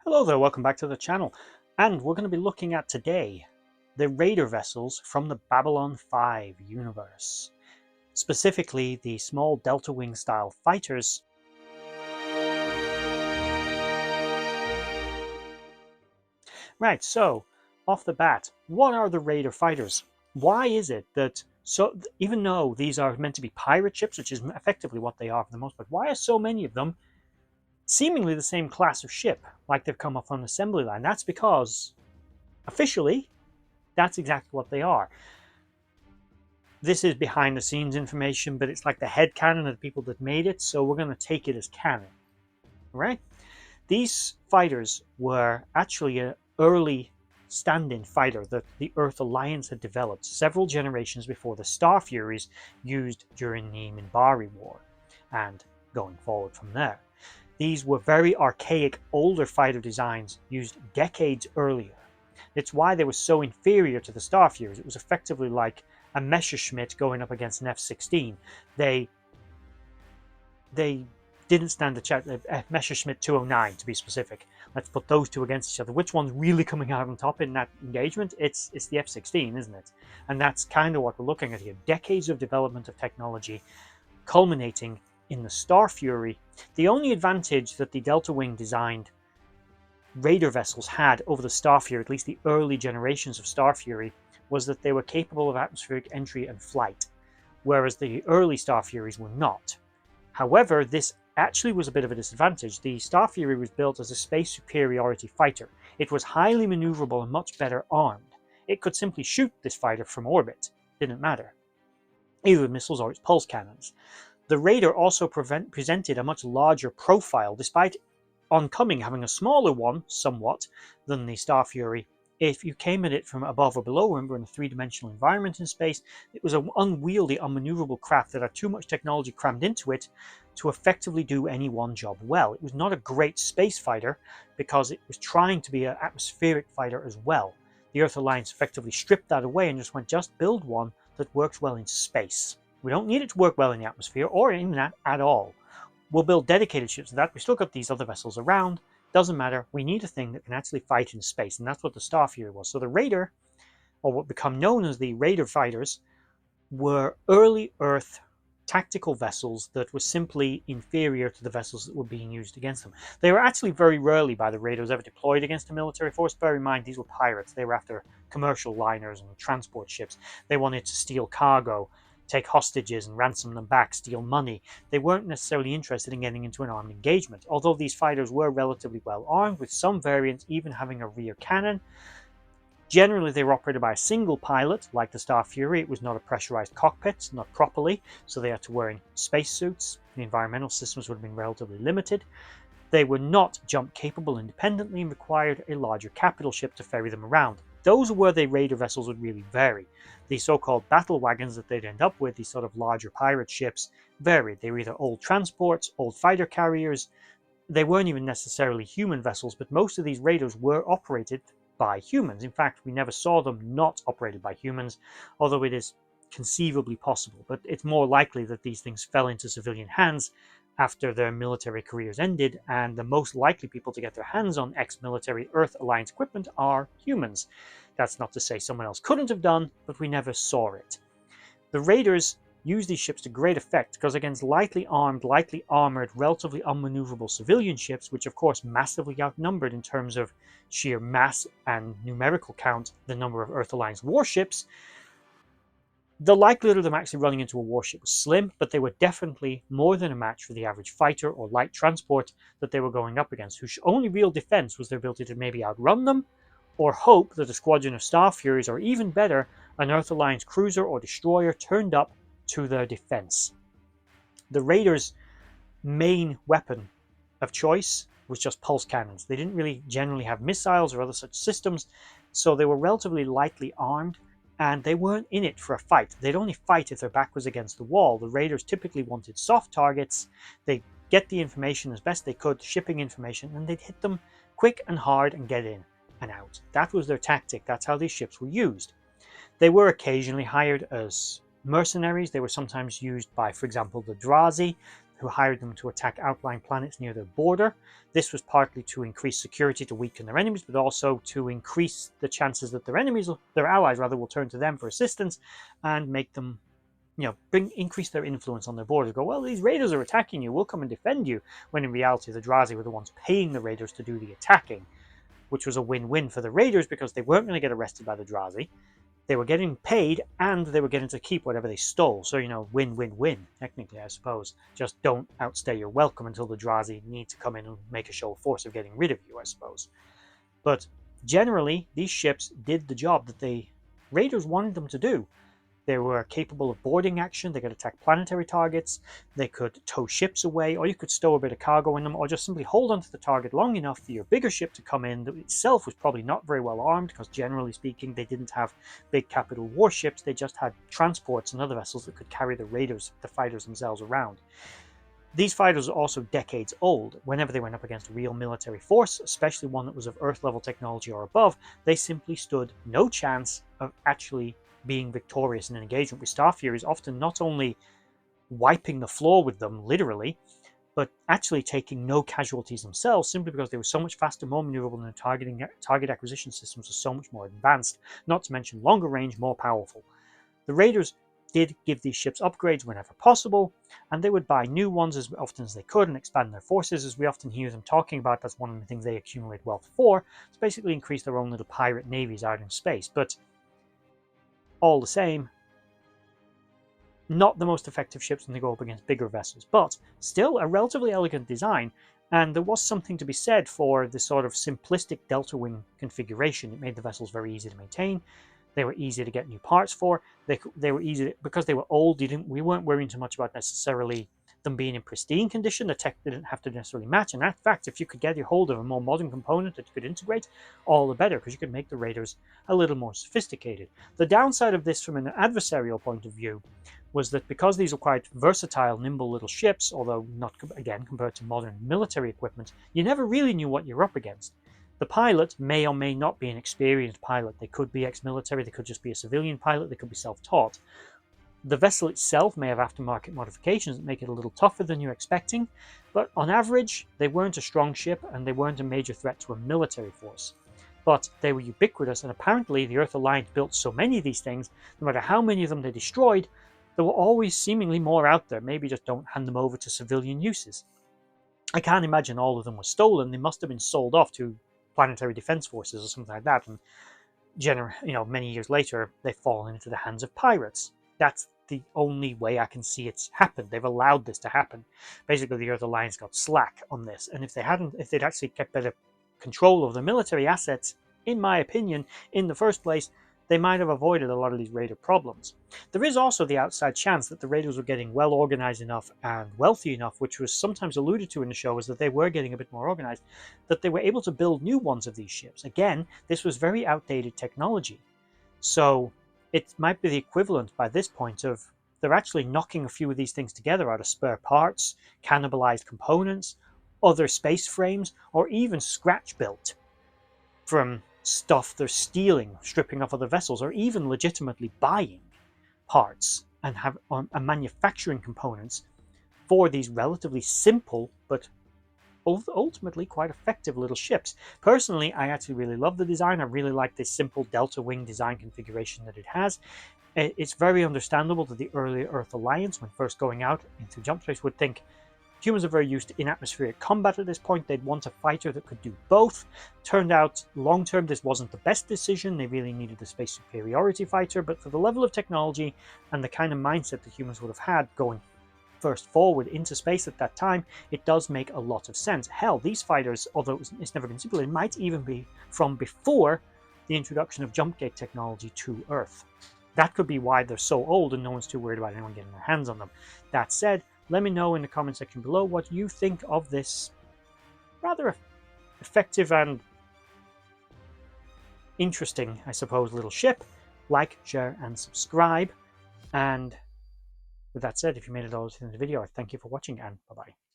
Hello there, welcome back to the channel. And we're going to be looking at today the raider vessels from the Babylon 5 universe. Specifically the small Delta Wing style fighters. Right, so off the bat, what are the raider fighters? Why is it that even though these are meant to be pirate ships, which is effectively what they are for the most part, why are so many of them seemingly the same class of ship, like they've come off on an assembly line? That's because officially that's exactly what they are. This is behind the scenes information, but it's like the head canon of the people that made it, so we're going to take it as canon. Right? These fighters were actually an early stand-in fighter that the Earth Alliance had developed several generations before the Star Furies used during the Minbari War, and going forward from there. These were very archaic, older fighter designs used decades earlier. It's why they were so inferior to the Star Furies. It was effectively like a Messerschmitt going up against an F-16. They didn't stand a chance. Messerschmitt 209 to be specific. Let's put those two against each other. Which one's really coming out on top in that engagement? It's the F-16, isn't it? And that's kind of what we're looking at here. Decades of development of technology culminating in the Star Fury. The only advantage that the Delta Wing designed raider vessels had over the Star Fury, at least the early generations of Star Fury, was that they were capable of atmospheric entry and flight, whereas the early Star Furies were not. However, this actually was a bit of a disadvantage. The Star Fury was built as a space superiority fighter. It was highly maneuverable and much better armed. It could simply shoot this fighter from orbit. Didn't matter. Either with missiles or its pulse cannons. The Raider also presented a much larger profile, despite oncoming having a smaller one, somewhat, than the Star Fury. If you came at it from above or below, remember in a three-dimensional environment in space, it was an unwieldy, unmaneuverable craft that had too much technology crammed into it to effectively do any one job well. It was not a great space fighter because it was trying to be an atmospheric fighter as well. The Earth Alliance effectively stripped that away and just went, just build one that works well in space. We don't need it to work well in the atmosphere or in that at all. We'll build dedicated ships to that. We still got these other vessels around. Doesn't matter. We need a thing that can actually fight in space, and that's what the Star Fury was. So the Raider, or what become known as the Raider fighters, were early Earth tactical vessels that were simply inferior to the vessels that were being used against them. They were actually very rarely by the Raiders ever deployed against a military force. Bear in mind, these were pirates. They were after commercial liners and transport ships. They wanted to steal cargo, take hostages and ransom them back, steal money. They weren't necessarily interested in getting into an armed engagement, although these fighters were relatively well armed, with some variants even having a rear cannon. Generally, they were operated by a single pilot, like the Star Fury. It was not a pressurized cockpit, not properly, so they had to wear spacesuits. The environmental systems would have been relatively limited. They were not jump capable independently and required a larger capital ship to ferry them around. Those were where the raider vessels would really vary. The so-called battle wagons that they'd end up with, these sort of larger pirate ships, varied. They were either old transports, old fighter carriers. They weren't even necessarily human vessels, but most of these raiders were operated by humans. In fact, we never saw them not operated by humans, although it is conceivably possible. But it's more likely that these things fell into civilian hands after their military careers ended, and the most likely people to get their hands on ex-military Earth Alliance equipment are humans. That's not to say someone else couldn't have done, but we never saw it. The Raiders used these ships to great effect because against lightly armed, lightly armored, relatively unmaneuverable civilian ships, which of course massively outnumbered in terms of sheer mass and numerical count the number of Earth Alliance warships, the likelihood of them actually running into a warship was slim, but they were definitely more than a match for the average fighter or light transport that they were going up against, whose only real defense was their ability to maybe outrun them, or hope that a squadron of Star Furies, or even better, an Earth Alliance cruiser or destroyer turned up to their defense. The Raiders' main weapon of choice was just pulse cannons. They didn't really generally have missiles or other such systems, so they were relatively lightly armed, and they weren't in it for a fight. They'd only fight if their back was against the wall. The Raiders typically wanted soft targets. They'd get the information as best they could, shipping information, and they'd hit them quick and hard and get in and out. That was their tactic. That's how these ships were used. They were occasionally hired as mercenaries. They were sometimes used by, for example, the Drazi. who hired them to attack outlying planets near their border. This was partly to increase security to weaken their enemies, but also to increase the chances that their allies rather, will turn to them for assistance and make them, increase their influence on their borders. Go, well, these raiders are attacking you, we'll come and defend you. When in reality, the Drazi were the ones paying the raiders to do the attacking, which was a win-win for the raiders because they weren't going to get arrested by the Drazi. They were getting paid and they were getting to keep whatever they stole. So, win-win-win, technically, I suppose. Just don't outstay your welcome until the Drazi need to come in and make a show of force of getting rid of you, I suppose. But generally, these ships did the job that the raiders wanted them to do. They were capable of boarding action, they could attack planetary targets, they could tow ships away, or you could stow a bit of cargo in them, or just simply hold onto the target long enough for your bigger ship to come in that itself was probably not very well armed, because generally speaking they didn't have big capital warships, they just had transports and other vessels that could carry the raiders, the fighters themselves around. These fighters are also decades old. Whenever they went up against a real military force, especially one that was of Earth-level technology or above, they simply stood no chance of actually being victorious in an engagement with Starfuries, often not only wiping the floor with them, literally, but actually taking no casualties themselves, simply because they were so much faster, more maneuverable, and their target acquisition systems were so much more advanced, not to mention longer range, more powerful. The Raiders did give these ships upgrades whenever possible, and they would buy new ones as often as they could and expand their forces, as we often hear them talking about. That's one of the things they accumulate wealth for, to basically increase their own little pirate navies out in space. But all the same, not the most effective ships when they go up against bigger vessels, but still a relatively elegant design, and there was something to be said for the sort of simplistic delta wing configuration. It made the vessels very easy to maintain, they were easy to get new parts for, they were easy, because they were old, we weren't worrying too much about necessarily them being in pristine condition. The tech didn't have to necessarily match, and in fact, if you could get your hold of a more modern component that you could integrate, all the better, because you could make the raiders a little more sophisticated. The downside of this from an adversarial point of view was that because these were quite versatile, nimble little ships, although not, again, compared to modern military equipment, you never really knew what you're up against. The pilot may or may not be an experienced pilot. They could be ex-military, they could just be a civilian pilot, they could be self-taught. The vessel itself may have aftermarket modifications that make it a little tougher than you're expecting, but on average, they weren't a strong ship and they weren't a major threat to a military force. But they were ubiquitous, and apparently the Earth Alliance built so many of these things, no matter how many of them they destroyed, there were always seemingly more out there. Maybe just don't hand them over to civilian uses. I can't imagine all of them were stolen. They must have been sold off to planetary defense forces or something like that, and many years later they've fallen into the hands of pirates. That's the only way I can see it's happened. They've allowed this to happen. Basically, the Earth Alliance got slack on this, and if they'd actually kept better control of the military assets, in my opinion, in the first place, they might have avoided a lot of these raider problems. There is also the outside chance that the raiders were getting well organized enough and wealthy enough, which was sometimes alluded to in the show, is that they were getting a bit more organized, that they were able to build new ones of these ships. Again, this was very outdated technology. So it might be the equivalent by this point of they're actually knocking a few of these things together out of spare parts, cannibalized components, other space frames, or even scratch built from stuff they're stealing, stripping off other vessels, or even legitimately buying parts and manufacturing components for these relatively simple but ultimately quite effective little ships. Personally, I actually really love the design. I really like this simple delta wing design configuration that it has. It's very understandable that the early Earth Alliance, when first going out into jump space, would think humans are very used to in-atmospheric combat at this point. They'd want a fighter that could do both. Turned out, long-term, this wasn't the best decision. They really needed a space superiority fighter, but for the level of technology and the kind of mindset that humans would have had going first forward into space at that time, it does make a lot of sense. Hell, these fighters, although it's never been simple, it might even be from before the introduction of jump gate technology to Earth. That could be why they're so old and no one's too worried about anyone getting their hands on them. That said, let me know in the comment section below what you think of this rather effective and interesting, I suppose, little ship. Like, share, and subscribe. And with that said, if you made it all to the end of the video, I thank you for watching, and bye-bye.